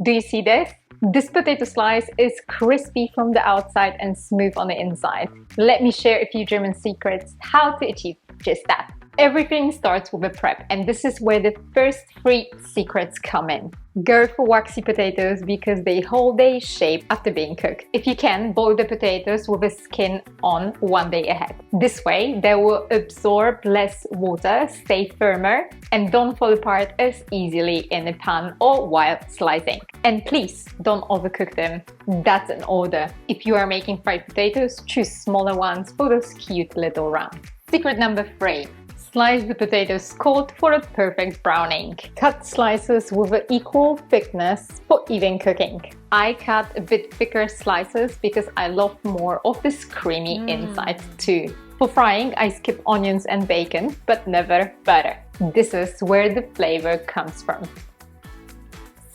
Do you see this? This potato slice is crispy from the outside and smooth on the inside. Let me share a few German secrets how to achieve just that. Everything starts with a prep, and this is where the first 3 secrets come in. Go for waxy potatoes because they hold their shape after being cooked. If you can, boil the potatoes with the skin on 1 day ahead. This way, they will absorb less water, stay firmer, and don't fall apart as easily in a pan or while slicing. And please don't overcook them. That's an order. If you are making fried potatoes, choose smaller ones for those cute little rounds. Secret number 3. Slice the potatoes cold for a perfect browning. Cut slices with an equal thickness for even cooking. I cut a bit thicker slices because I love more of this creamy inside too. For frying, I skip onions and bacon, but never butter. This is where the flavor comes from.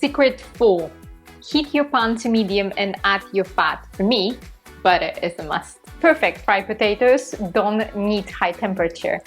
Secret 4. Heat your pan to medium and add your fat. For me, butter is a must. Perfect fried potatoes don't need high temperature.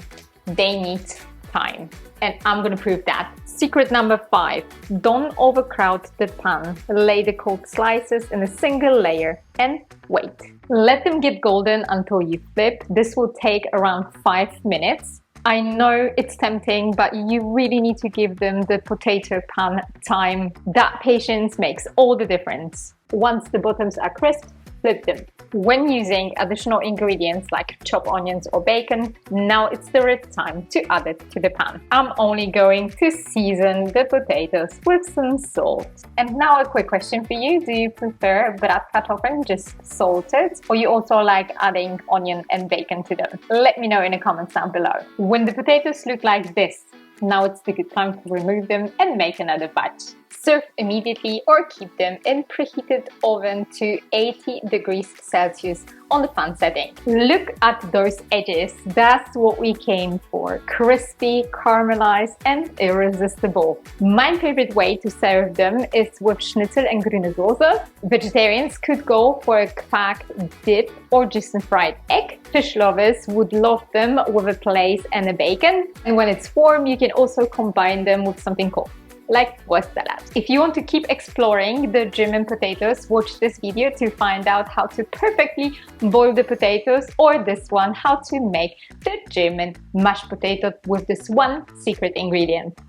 They need time, and I'm gonna prove that. Secret number 5. Don't overcrowd the pan. Lay the cold slices in a single layer and wait. Let them get golden until you flip. This will take around 5 minutes. I know it's tempting, but you really need to give them the potato pan time. That patience makes all the difference. Once the bottoms are crisp, flip them. When using additional ingredients like chopped onions or bacon, now it's the right time to add it to the pan. I'm only going to season the potatoes with some salt. And now a quick question for you. Do you prefer Bratkartoffeln just salted, or you also like adding onion and bacon to them? Let me know in the comments down below. When the potatoes look like this, now it's the good time to remove them and make another batch. Serve immediately or keep them in preheated oven to 80 degrees Celsius on the fan setting. Look at those edges. That's what we came for. Crispy, caramelized, and irresistible. My favorite way to serve them is with schnitzel and grüne Soße. Vegetarians could go for a cracked dip or just a fried egg. Fish lovers would love them with a plaice and a bacon. And when it's warm, you can also combine them with something cold, like Wurst salad. If you want to keep exploring the German potatoes, watch this video to find out how to perfectly boil the potatoes, or this one, how to make the German mashed potato with this one secret ingredient.